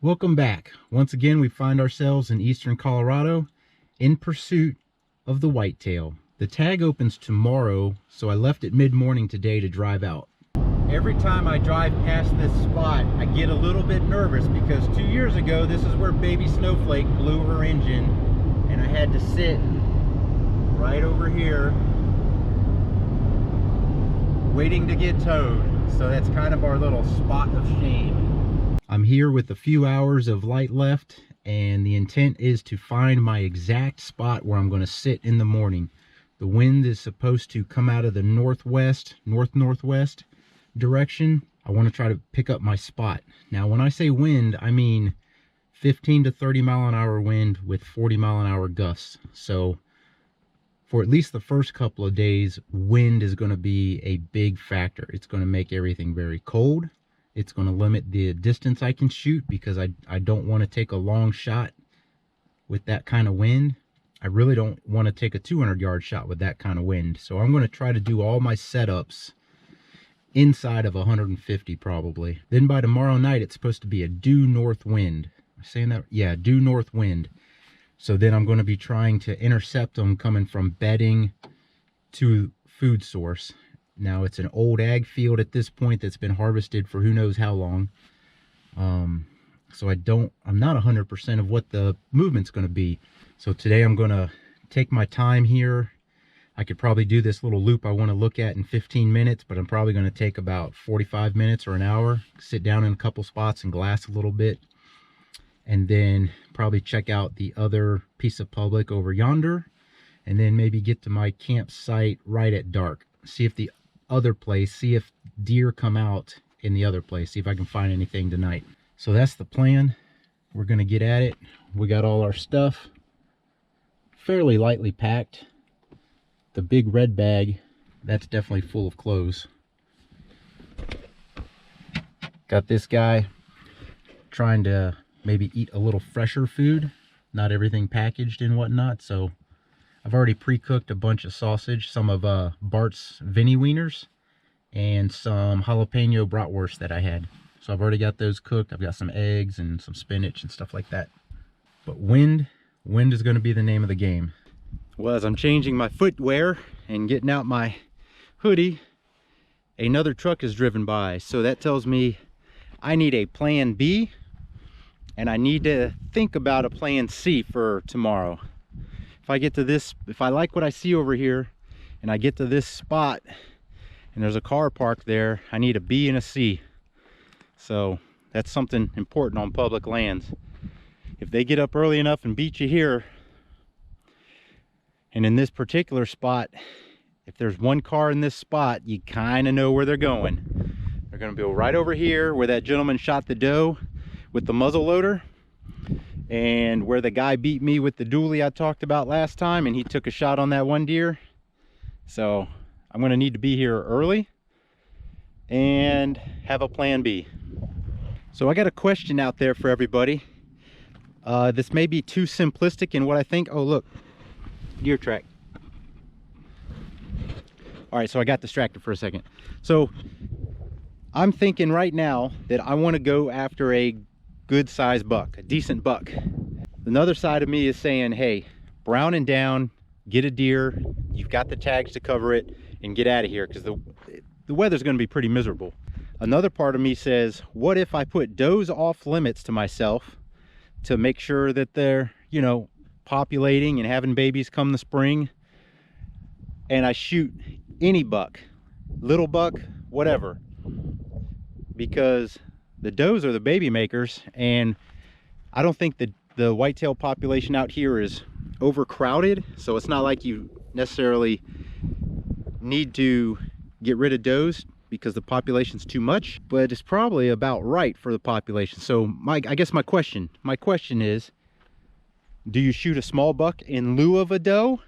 Welcome back. Once again, we find ourselves in eastern Colorado in pursuit of the whitetail. The tag opens tomorrow, so I left it mid-morning today to drive out. Every time I drive past this spot, I get a little bit nervous because 2 years ago, this is where Baby Snowflake blew her engine, and I had to sit right over here waiting to get towed. So that's kind of our little spot of shame. I'm here with a few hours of light left, and the intent is to find my exact spot where I'm going to sit in the morning. The wind is supposed to come out of the northwest, northwest direction. I want to try to pick up my spot. Now, when I say wind, I mean 15 to 30 mile an hour wind with 40 mile an hour gusts. So for at least the first couple of days, wind is going to be a big factor. It's going to make everything very cold. It's going to limit the distance I can shoot because I don't want to take a long shot with that kind of wind. I really don't want to take a 200-yard shot with that kind of wind. So I'm going to try to do all my setups inside of 150 probably. Then by tomorrow night, it's supposed to be a due north wind. Am I saying that? Yeah, due north wind. So then I'm going to be trying to intercept them coming from bedding to food source. Now it's an old ag field at this point that's been harvested for who knows how long. So I'm not 100% of what the movement's going to be. So today I'm going to take my time here. I could probably do this little loop I want to look at in 15 minutes, but I'm probably going to take about 45 minutes or an hour, sit down in a couple spots and glass a little bit, and then probably check out the other piece of public over yonder, and then maybe get to my campsite right at dark. See if the other place, see if deer come out in the other place, see if I can find anything tonight. So that's the plan. We're gonna get at it. We got all our stuff fairly lightly packed. The big red bag, that's definitely full of clothes. Got this guy trying to maybe eat a little fresher food, not everything packaged and whatnot. So I've already pre-cooked a bunch of sausage, some of Bart's Vinny Wieners, and some jalapeno bratwurst that I had. So I've already got those cooked. I've got some eggs and some spinach and stuff like that. But wind is going to be the name of the game. Well, as I'm changing my footwear and getting out my hoodie, another truck is driven by. So that tells me I need a plan B, and I need to think about a plan C for tomorrow. If I get to this, if I like what I see over here and I get to this spot and there's a car parked there, I need a B and a C. So that's something important on public lands. If they get up early enough and beat you here, and in this particular spot, if there's one car in this spot, you kind of know where they're going. They're going to go right over here where that gentleman shot the doe with the muzzleloader, and where the guy beat me with the dually I talked about last time, and he took a shot on that one deer. So I'm going to need to be here early and have a plan B. So I got a question out there for everybody. This may be too simplistic in what I think. Oh, look, deer track. All right, so I got distracted for a second. So I'm thinking right now that I want to go after a good sized buck, a decent buck. Another side of me is saying, hey, brown and down, get a deer, you've got the tags to cover it, and get out of here, because the weather's going to be pretty miserable. Another part of me says, what if I put does off limits to myself to make sure that they're, you know, populating and having babies come the spring, and I shoot any buck, little buck, whatever, because the does are the baby makers, and I don't think that the whitetail population out here is overcrowded, so it's not like you necessarily need to get rid of does because the population's too much, but it's probably about right for the population. So I guess my question is, do you shoot a small buck in lieu of a doe?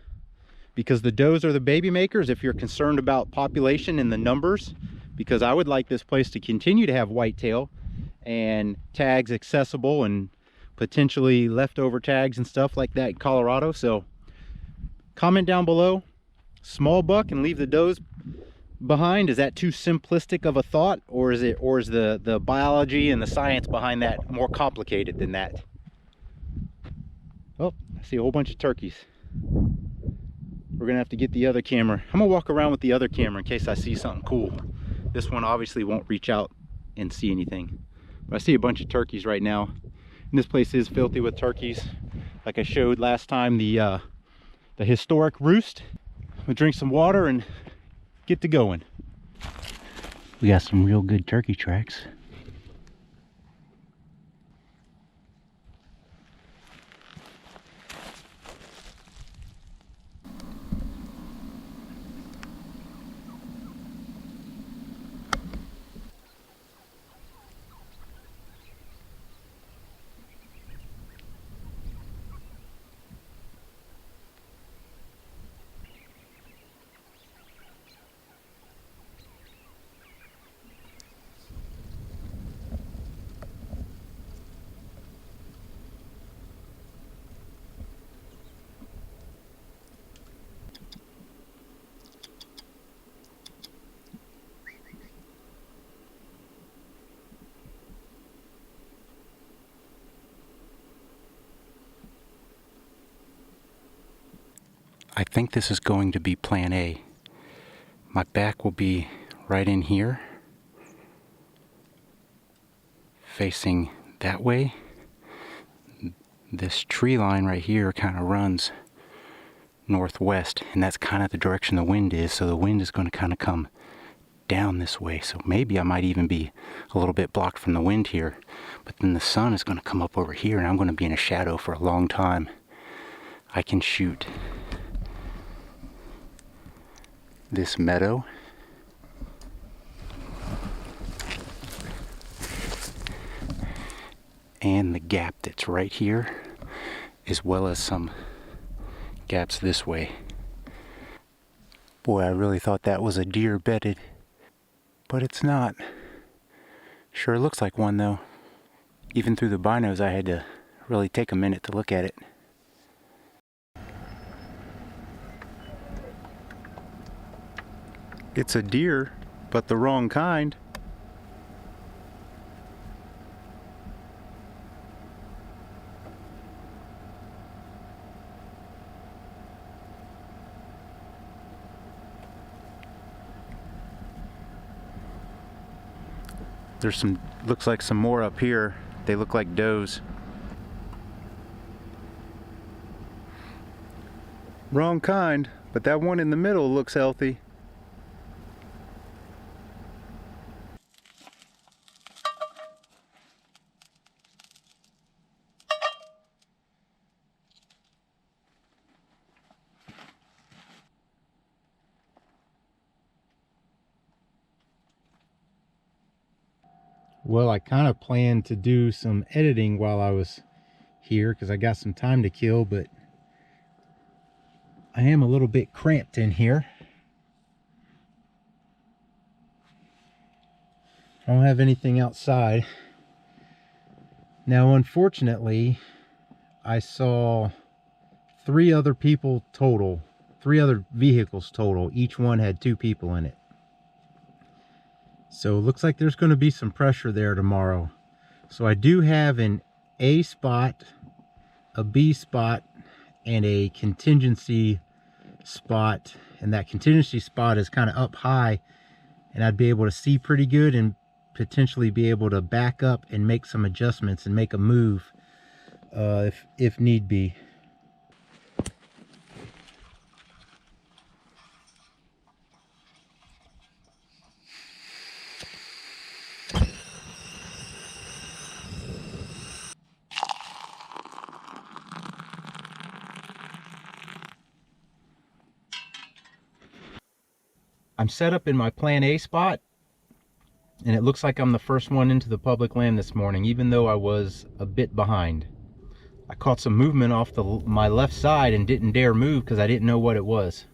Because the does are the baby makers if you're concerned about population and the numbers, because I would like this place to continue to have whitetail and tags accessible and potentially leftover tags and stuff like that in Colorado. So comment down below, small buck and leave the does behind? Is that too simplistic of a thought, or is the biology and the science behind that more complicated than that? Oh, I see a whole bunch of turkeys. We're gonna have to get the other camera. I'm gonna walk around with the other camera in case I see something cool. This one obviously won't reach out and see anything. But I see a bunch of turkeys right now. And this place is filthy with turkeys. Like I showed last time, the historic roost. We'll drink some water and get to going. We got some real good turkey tracks. I think this is going to be plan A. My back will be right in here, facing that way. This tree line right here kind of runs northwest, and that's kind of the direction the wind is, so the wind is going to kind of come down this way. So maybe I might even be a little bit blocked from the wind here, but then the sun is going to come up over here and I'm going to be in a shadow for a long time. I can shoot this meadow, and the gap that's right here, as well as some gaps this way. Boy, I really thought that was a deer bedded, but it's not. Sure looks like one though. Even through the binos I had to really take a minute to look at it. It's a deer, but the wrong kind. There's some, looks like some more up here. They look like does. Wrong kind, but that one in the middle looks healthy. Well, I kind of planned to do some editing while I was here because I got some time to kill, but I am a little bit cramped in here. I don't have anything outside. Now, unfortunately, I saw 3 other people total, 3 other vehicles total. Each one had 2 people in it. So it looks like there's going to be some pressure there tomorrow. So I do have an A spot, a B spot, and a contingency spot. And that contingency spot is kind of up high, and I'd be able to see pretty good and potentially be able to back up and make some adjustments and make a move if need be. I'm set up in my plan A spot, and it looks like I'm the first one into the public land this morning, even though I was a bit behind. I caught some movement off my left side and didn't dare move because I didn't know what it was.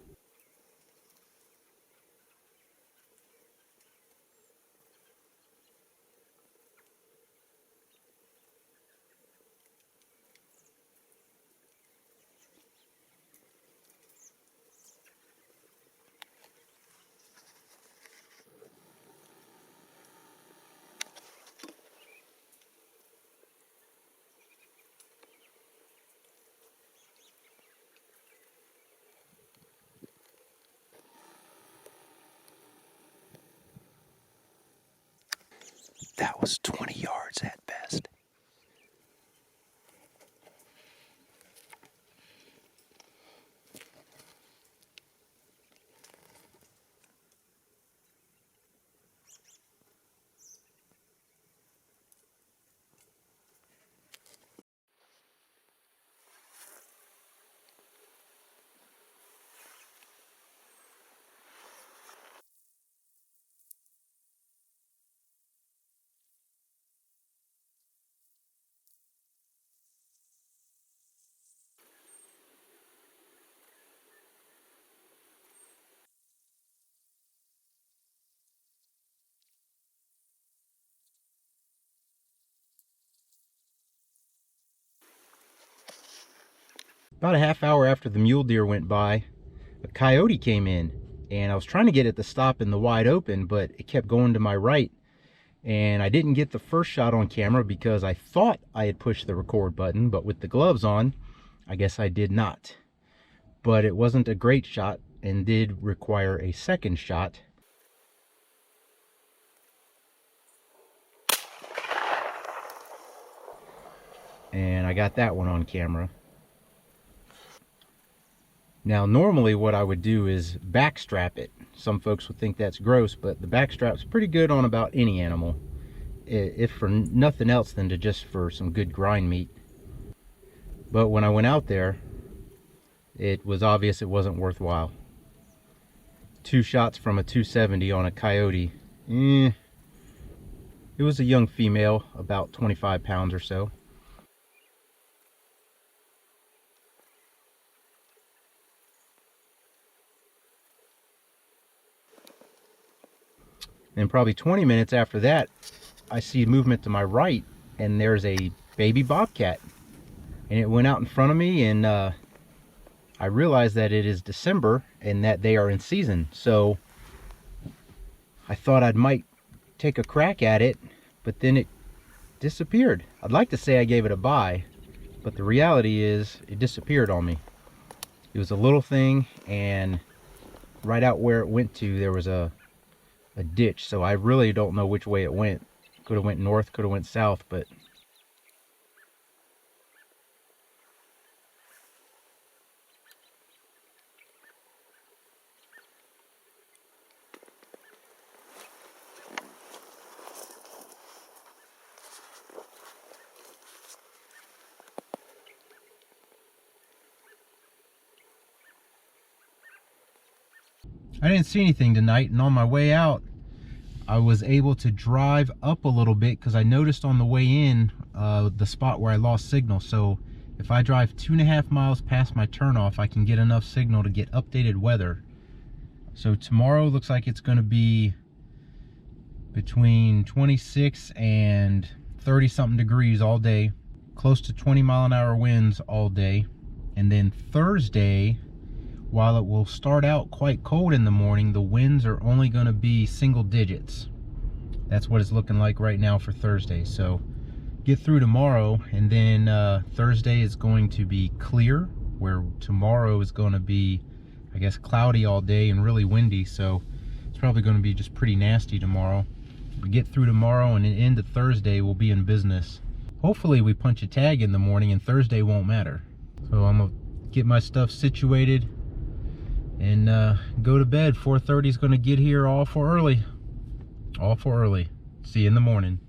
That was 20 yards at best. About a half hour after the mule deer went by, a coyote came in, and I was trying to get it to stop in the wide open, but it kept going to my right, and I didn't get the first shot on camera because I thought I had pushed the record button, but with the gloves on, I guess I did not. But it wasn't a great shot and did require a second shot. And I got that one on camera. Now, normally what I would do is backstrap it. Some folks would think that's gross, but the backstrap's pretty good on about any animal, if for nothing else than to just for some good grind meat. But when I went out there, it was obvious it wasn't worthwhile. 2 shots from a 270 on a coyote. It was a young female, about 25 pounds or so. And probably 20 minutes after that, I see movement to my right, and there's a baby bobcat. And it went out in front of me, and I realized that it is December and that they are in season. So I thought I might take a crack at it, but then it disappeared. I'd like to say I gave it a bye, but the reality is it disappeared on me. It was a little thing, and right out where it went to, there was a ditch, so I really don't know which way it went. Could have went north, could have went south, but I didn't see anything tonight, and on my way out I was able to drive up a little bit because I noticed on the way in the spot where I lost signal. So if I drive 2.5 miles past my turnoff, I can get enough signal to get updated weather. So tomorrow looks like it's going to be between 26 and 30 something degrees all day, close to 20-mile-an-hour winds all day. And then Thursday, while it will start out quite cold in the morning, the winds are only going to be single digits. That's what it's looking like right now for Thursday. So get through tomorrow, and then Thursday is going to be clear, where tomorrow is going to be, I guess, cloudy all day and really windy. So it's probably going to be just pretty nasty tomorrow. We get through tomorrow, and then into Thursday we'll be in business. Hopefully we punch a tag in the morning and Thursday won't matter. So I'm gonna get my stuff situated and go to bed. 4:30 is going to get here all for early. See you in the morning.